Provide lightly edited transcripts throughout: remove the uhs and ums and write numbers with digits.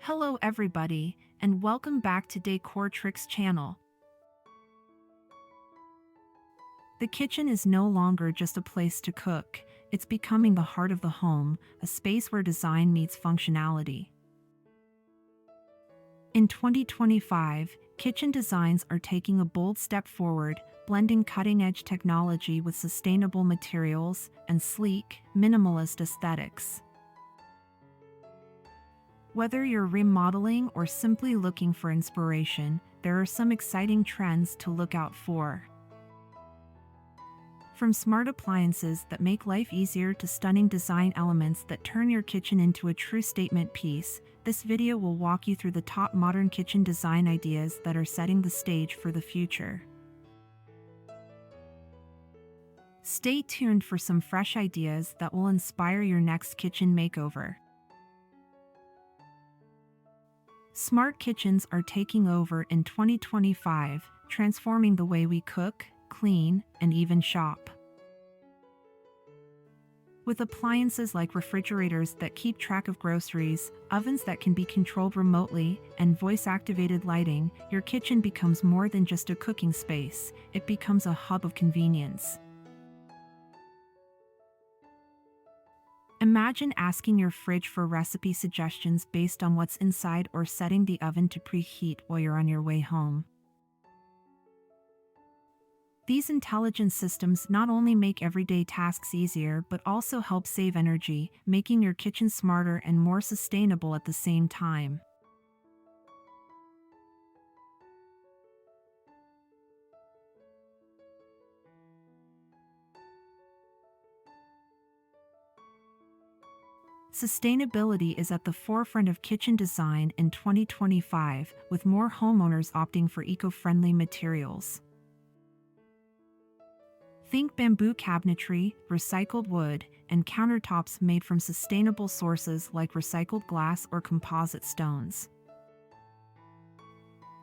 Hello everybody, and welcome back to Decor Tricks channel. The kitchen is no longer just a place to cook, it's becoming the heart of the home, a space where design meets functionality. In 2025, kitchen designs are taking a bold step forward, blending cutting-edge technology with sustainable materials and sleek, minimalist aesthetics. Whether you're remodeling or simply looking for inspiration, there are some exciting trends to look out for. From smart appliances that make life easier to stunning design elements that turn your kitchen into a true statement piece, this video will walk you through the top modern kitchen design ideas that are setting the stage for the future. Stay tuned for some fresh ideas that will inspire your next kitchen makeover. Smart kitchens are taking over in 2025, transforming the way we cook, clean, and even shop. With appliances like refrigerators that keep track of groceries, ovens that can be controlled remotely, and voice-activated lighting, your kitchen becomes more than just a cooking space, it becomes a hub of convenience. Imagine asking your fridge for recipe suggestions based on what's inside or setting the oven to preheat while you're on your way home. These intelligent systems not only make everyday tasks easier but also help save energy, making your kitchen smarter and more sustainable at the same time. Sustainability is at the forefront of kitchen design in 2025, with more homeowners opting for eco-friendly materials. Think bamboo cabinetry, recycled wood, and countertops made from sustainable sources like recycled glass or composite stones.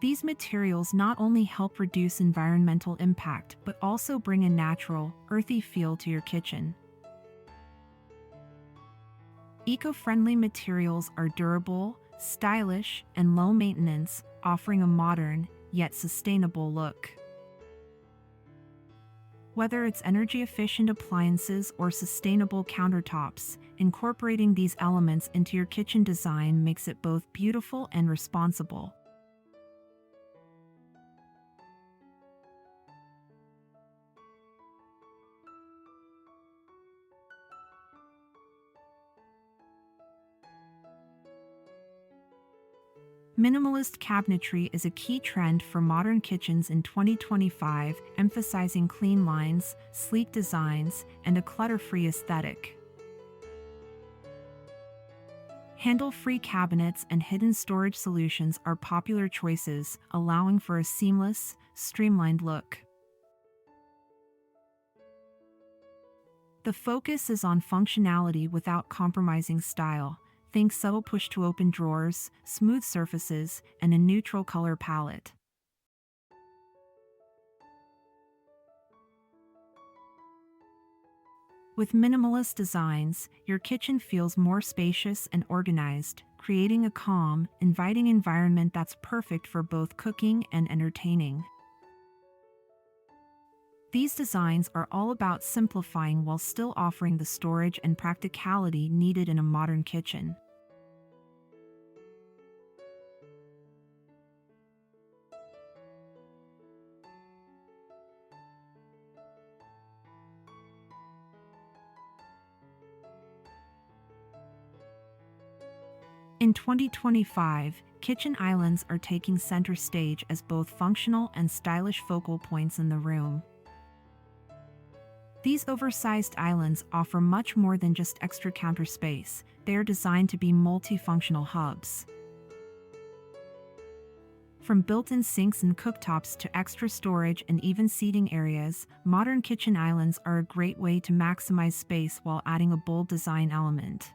These materials not only help reduce environmental impact but also bring a natural, earthy feel to your kitchen. Eco-friendly materials are durable, stylish, and low maintenance, offering a modern, yet sustainable look. Whether it's energy-efficient appliances or sustainable countertops, incorporating these elements into your kitchen design makes it both beautiful and responsible. Minimalist cabinetry is a key trend for modern kitchens in 2025, emphasizing clean lines, sleek designs, and a clutter-free aesthetic. Handle-free cabinets and hidden storage solutions are popular choices, allowing for a seamless, streamlined look. The focus is on functionality without compromising style. Think subtle push-to-open drawers, smooth surfaces, and a neutral color palette. With minimalist designs, your kitchen feels more spacious and organized, creating a calm, inviting environment that's perfect for both cooking and entertaining. These designs are all about simplifying while still offering the storage and practicality needed in a modern kitchen. In 2025, kitchen islands are taking center stage as both functional and stylish focal points in the room. These oversized islands offer much more than just extra counter space, they are designed to be multifunctional hubs. From built-in sinks and cooktops to extra storage and even seating areas, modern kitchen islands are a great way to maximize space while adding a bold design element.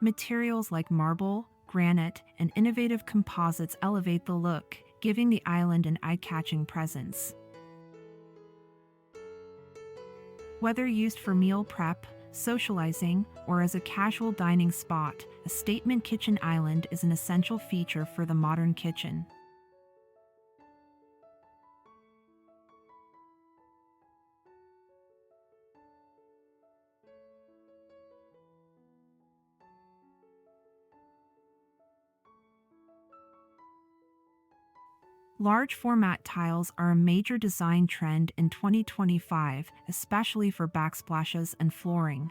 Materials like marble, granite, and innovative composites elevate the look, giving the island an eye-catching presence. Whether used for meal prep, socializing, or as a casual dining spot, a statement kitchen island is an essential feature for the modern kitchen. Large format tiles are a major design trend in 2025, especially for backsplashes and flooring.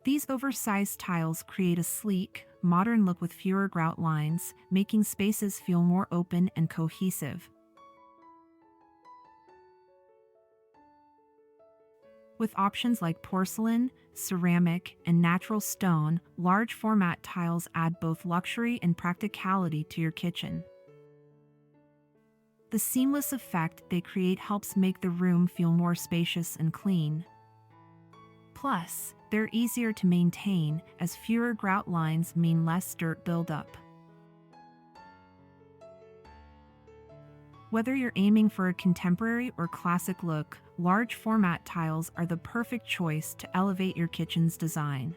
These oversized tiles create a sleek, modern look with fewer grout lines, making spaces feel more open and cohesive. With options like porcelain, ceramic, and natural stone, large format tiles add both luxury and practicality to your kitchen. The seamless effect they create helps make the room feel more spacious and clean. Plus, they're easier to maintain, as fewer grout lines mean less dirt buildup. Whether you're aiming for a contemporary or classic look, large format tiles are the perfect choice to elevate your kitchen's design.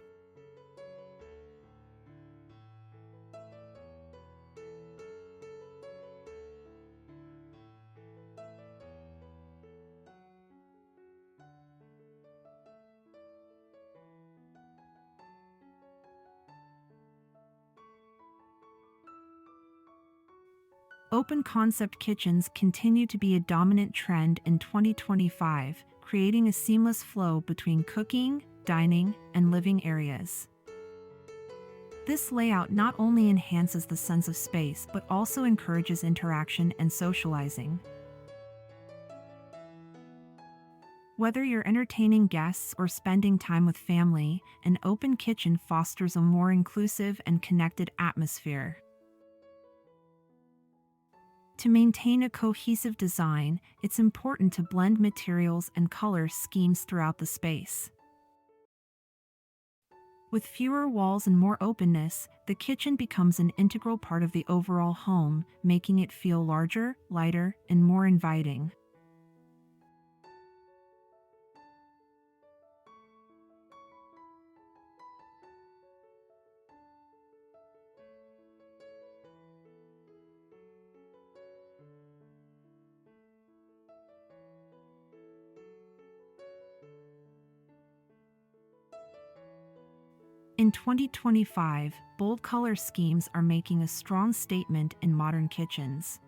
Open concept kitchens continue to be a dominant trend in 2025, creating a seamless flow between cooking, dining, and living areas. This layout not only enhances the sense of space but also encourages interaction and socializing. Whether you're entertaining guests or spending time with family, an open kitchen fosters a more inclusive and connected atmosphere. To maintain a cohesive design, it's important to blend materials and color schemes throughout the space. With fewer walls and more openness, the kitchen becomes an integral part of the overall home, making it feel larger, lighter, and more inviting. In 2025, bold color schemes are making a strong statement in modern kitchens.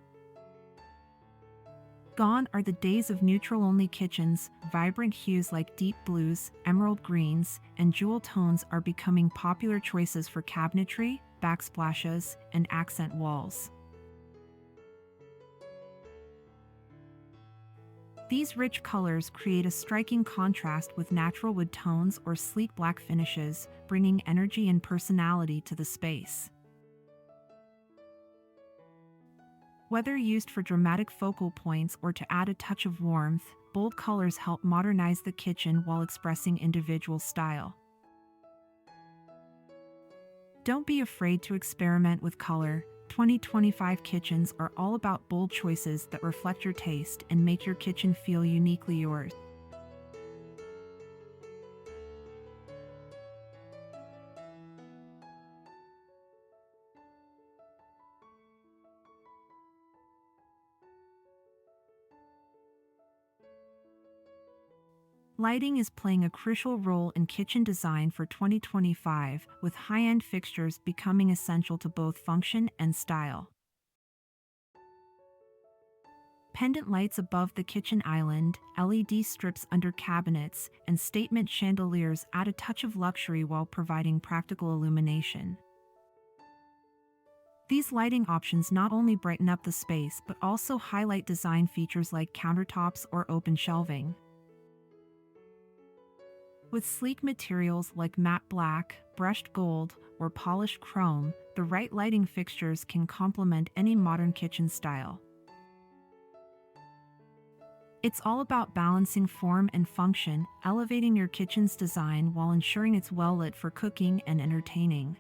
Gone are the days of neutral-only kitchens. Vibrant hues like deep blues, emerald greens, and jewel tones are becoming popular choices for cabinetry, backsplashes, and accent walls. These rich colors create a striking contrast with natural wood tones or sleek black finishes, bringing energy and personality to the space. Whether used for dramatic focal points or to add a touch of warmth, bold colors help modernize the kitchen while expressing individual style. Don't be afraid to experiment with color. 2025 kitchens are all about bold choices that reflect your taste and make your kitchen feel uniquely yours. Lighting is playing a crucial role in kitchen design for 2025, with high-end fixtures becoming essential to both function and style. Pendant lights above the kitchen island, LED strips under cabinets, and statement chandeliers add a touch of luxury while providing practical illumination. These lighting options not only brighten up the space but also highlight design features like countertops or open shelving. With sleek materials like matte black, brushed gold, or polished chrome, the right lighting fixtures can complement any modern kitchen style. It's all about balancing form and function, elevating your kitchen's design while ensuring it's well lit for cooking and entertaining.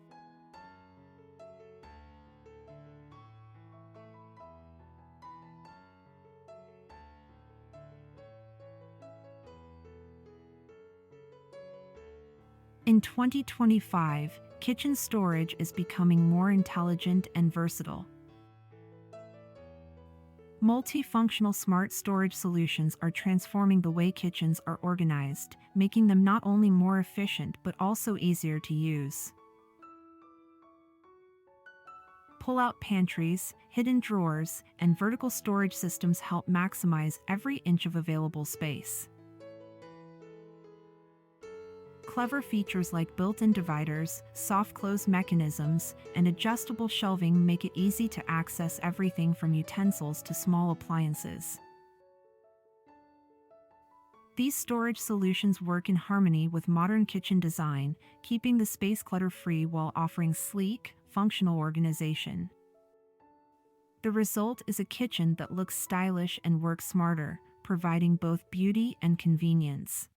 In 2025, kitchen storage is becoming more intelligent and versatile. Multifunctional smart storage solutions are transforming the way kitchens are organized, making them not only more efficient but also easier to use. Pull-out pantries, hidden drawers, and vertical storage systems help maximize every inch of available space. Clever features like built-in dividers, soft-close mechanisms, and adjustable shelving make it easy to access everything from utensils to small appliances. These storage solutions work in harmony with modern kitchen design, keeping the space clutter-free while offering sleek, functional organization. The result is a kitchen that looks stylish and works smarter, providing both beauty and convenience.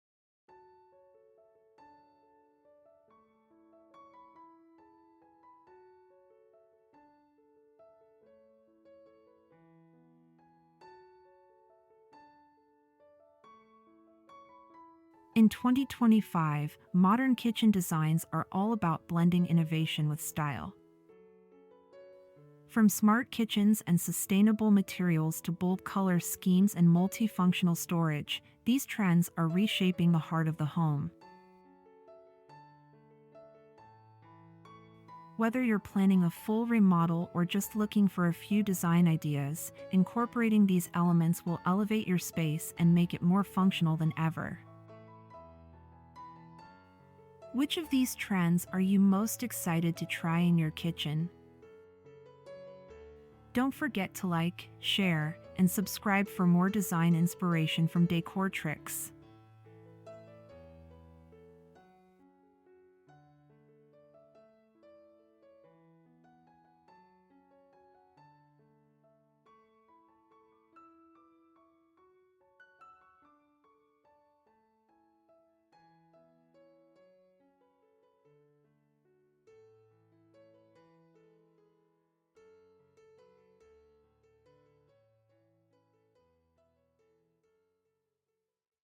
In 2025, modern kitchen designs are all about blending innovation with style. From smart kitchens and sustainable materials to bold color schemes and multifunctional storage, these trends are reshaping the heart of the home. Whether you're planning a full remodel or just looking for a few design ideas, incorporating these elements will elevate your space and make it more functional than ever. Which of these trends are you most excited to try in your kitchen? Don't forget to like, share, and subscribe for more design inspiration from Decor Tricks.